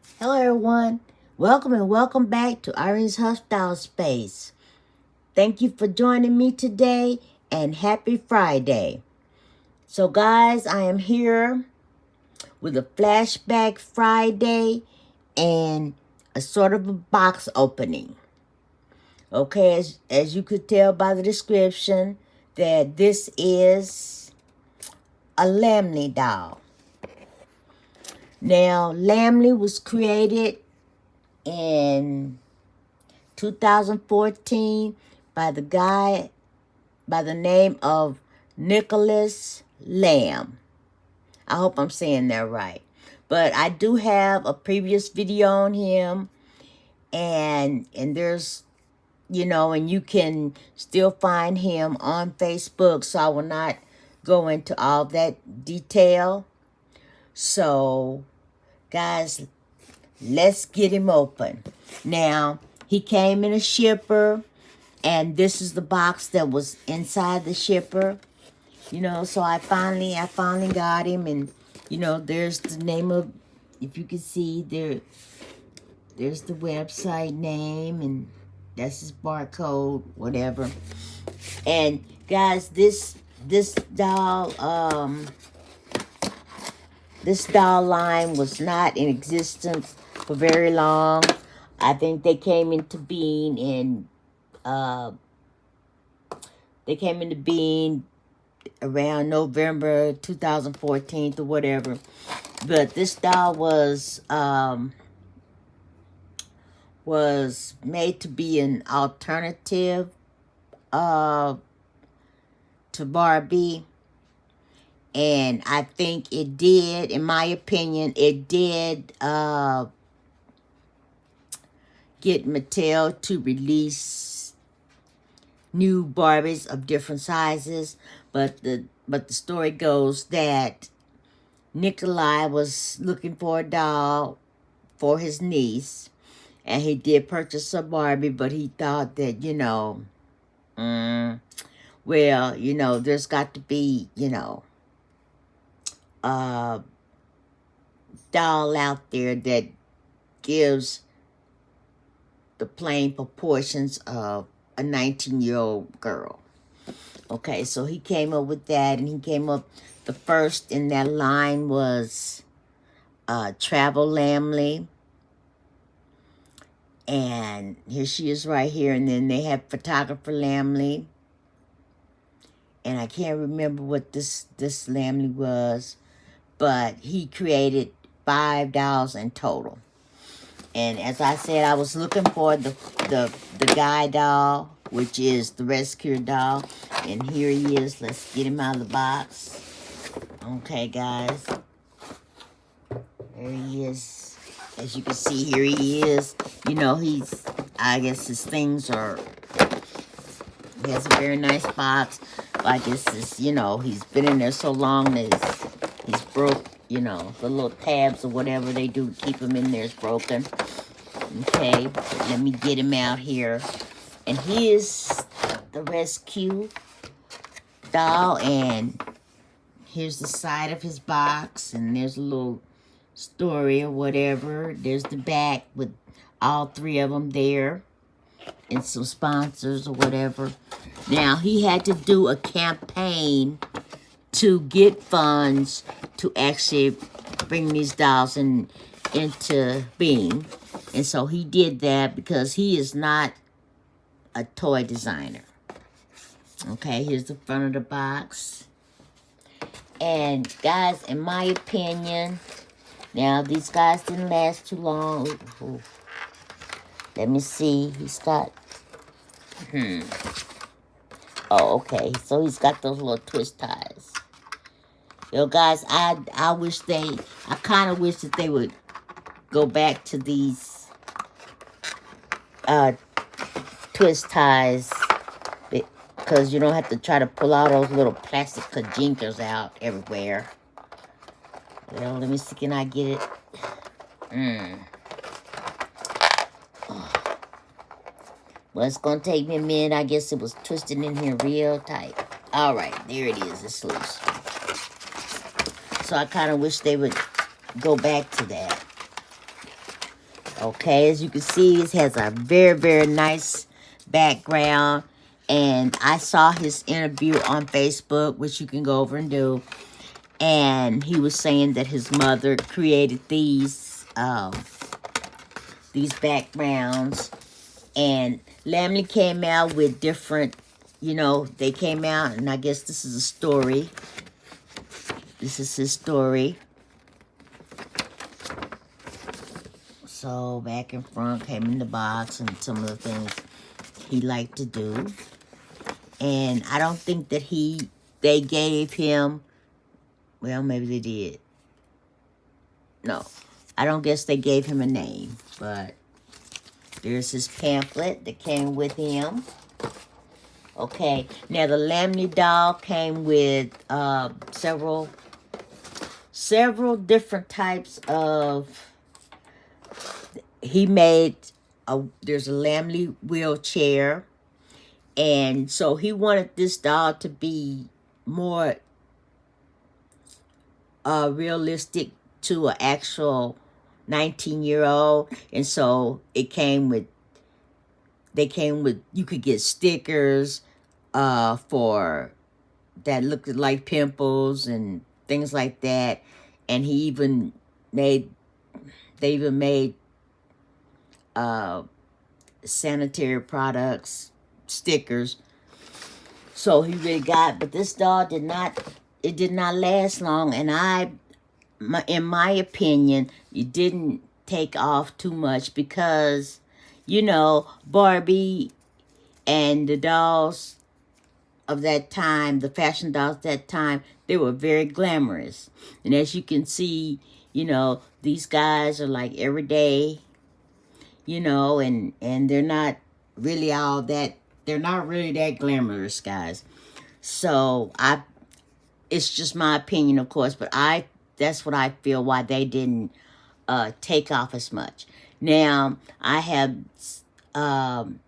Hello everyone, welcome and welcome back to Irene's Hostile Space. Thank you for joining me today and happy Friday. So guys, I am here with a flashback Friday and a sort of a box opening. Okay, as you could tell by the description that this is a Lammily doll. Now, Lammily was created in 2014 by the guy by the name of Nicholas Lamb. I hope I'm saying that right. But I do have a previous video on him, and there's, and you can still find him on Facebook, so I will not go into all that detail. So, guys, let's get him open. Now, he came in a shipper, and this is the box that was inside the shipper. So I finally got him, and there's the name of, if you can see there's the website name, and that's his barcode, whatever. And guys, this doll line was not in existence for very long. I think they came into being in around November 2014 or whatever. But this doll was made to be an alternative to Barbie. And I think it did, in my opinion, it did get Mattel to release new Barbies of different sizes. But the story goes that Nikolai was looking for a doll for his niece, and he did purchase a Barbie, but he thought that, there's got to be, a doll out there that gives the plain proportions of a 19-year-old girl. Okay, so he came up with that, and he came up, the first in that line was Travel Lammily. And here she is right here, and then they have Photographer Lammily. And I can't remember what this Lammily was, but he created 5 dolls in total. And as I said, I was looking for the guy doll, which is the rescue doll. And here he is. Let's get him out of the box. Okay, guys. There he is. As you can see, here he is. I guess his things are, he has a very nice box. But I guess it's, he's been in there so long that he's broke, the little tabs or whatever they do to keep him in there is broken. Okay, let me get him out here. And here's the rescue doll, and here's the side of his box, and there's a little story or whatever. There's the back with all 3 of them there, and some sponsors or whatever. Now, he had to do a campaign to get funds to actually bring these dolls into being. And so he did that because he is not a toy designer. Okay, here's the front of the box. And guys, in my opinion, now these guys didn't last too long. Ooh. Let me see. He's got, oh, okay. So he's got those little twist ties. Guys, I kind of wish that they would go back to these twist ties, because you don't have to try to pull all those little plastic kajinkers out everywhere. Well, let me see, can I get it? Oh. Well, it's going to take me a minute. I guess it was twisted in here real tight. All right, there it is. It's loose. So I kind of wish they would go back to that. Okay, as you can see, it has a very, very nice background. And I saw his interview on Facebook, which you can go over and do. And he was saying that his mother created these backgrounds. And Lammily came out with different, you know, they came out, and I guess this is a story. This is his story. So back and front came in the box, and some of the things he liked to do. And I don't think that they gave him, well, maybe they did. No, I don't guess they gave him a name, but there's his pamphlet that came with him. Okay, now the Lammily doll came with several different types of, he made, there's a Lammily wheelchair. And so he wanted this doll to be more realistic to an actual 19-year-old. And so they came with, you could get stickers for that looked like pimples and things like that. And they even made sanitary products, stickers. So he really got, but this doll did not last long. And in my opinion, it didn't take off too much because, you know, Barbie and the dolls of that time, the fashion dolls of that time, they were very glamorous. And as you can see, you know, these guys are like everyday, you know, and they're not really they're not really that glamorous, guys. So it's just my opinion, of course, but that's what I feel why they didn't take off as much. Now, I have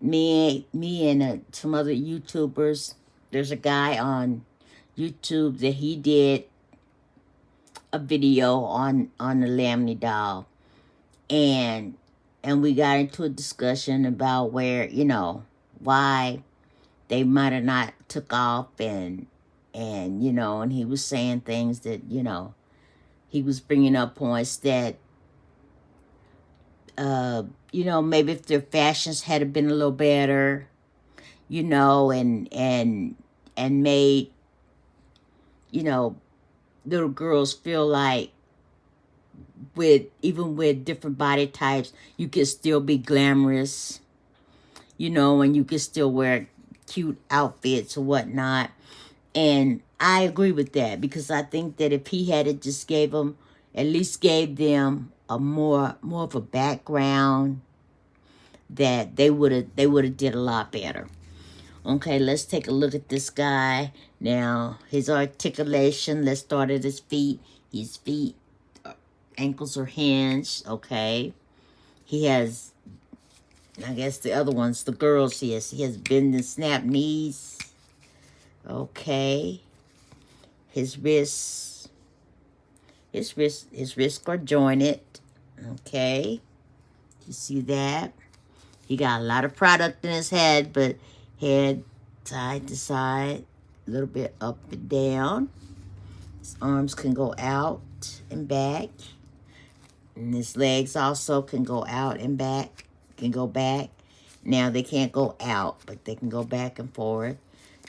me and some other YouTubers. There's a guy on YouTube that he did a video on the Lammily doll, and we got into a discussion about where, you know, why they might have not took off, and you know, and he was saying things that, you know, he was bringing up points that you know, maybe if their fashions had been a little better, you know, and made, you know, little girls feel like even with different body types, you could still be glamorous, you know, and you could still wear cute outfits or whatnot. And I agree with that, because I think that if he had just gave them a more of a background, that they would have did a lot better. Okay, let's take a look at this guy. Now, his articulation, let's start at his feet. His feet, ankles are hinged, okay. He has, I guess the other ones, the girls, he has bend and snap knees. Okay. His wrists are jointed. Okay. You see that? He got a lot of product in his head, but head side to side, a little bit up and down. His arms can go out and back. And his legs also can go out and back, can go back. Now they can't go out, but they can go back and forth.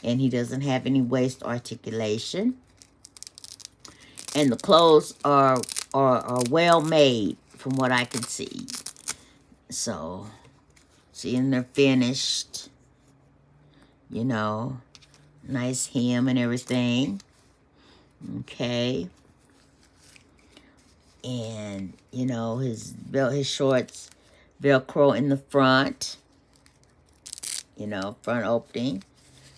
And he doesn't have any waist articulation. And the clothes are well made from what I can see. So, seeing they're finished, you know, nice hem and everything. Okay. And, you know, his shorts Velcro in the front. You know, front opening.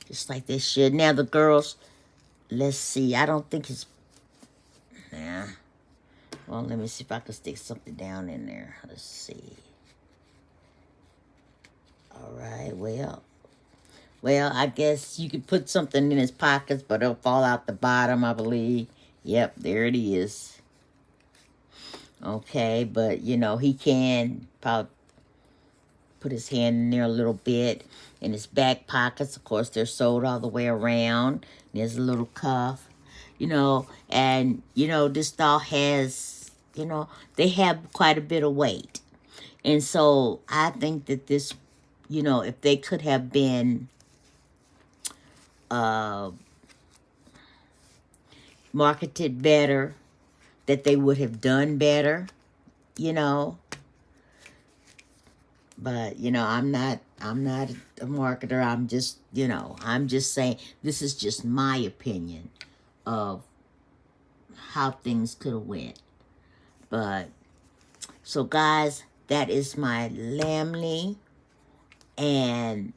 Just like they should. Now the girls, let's see. I don't think it's, nah. Well, let me see if I can stick something down in there. Let's see. All right, well, I guess you could put something in his pockets, but it'll fall out the bottom, I believe. Yep, there it is. Okay, but, you know, he can Probably put his hand in there a little bit. In his back pockets, of course, they're sewed all the way around. There's a little cuff, you know. And, you know, this doll has, you know, they have quite a bit of weight. And so I think that this, you know, if they could have been marketed better, that they would have done better, you know. But, you know, I'm not a marketer. I'm just, you know, I'm just saying this is just my opinion of how things could have went. But, so guys, that is my Lammily, and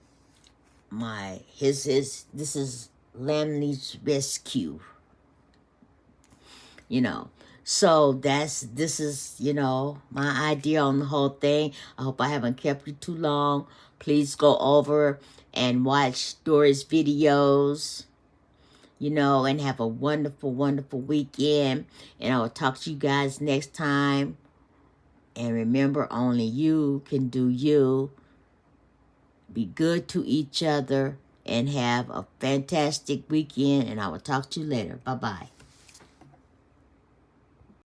this is Lamlily's Rescue, you know. So this is, you know, my idea on the whole thing. I hope I haven't kept you too long. Please go over and watch Dorie's videos, you know, and have a wonderful, wonderful weekend. And I will talk to you guys next time. And remember, only you can do you. Be good to each other and have a fantastic weekend. And I will talk to you later. Bye-bye.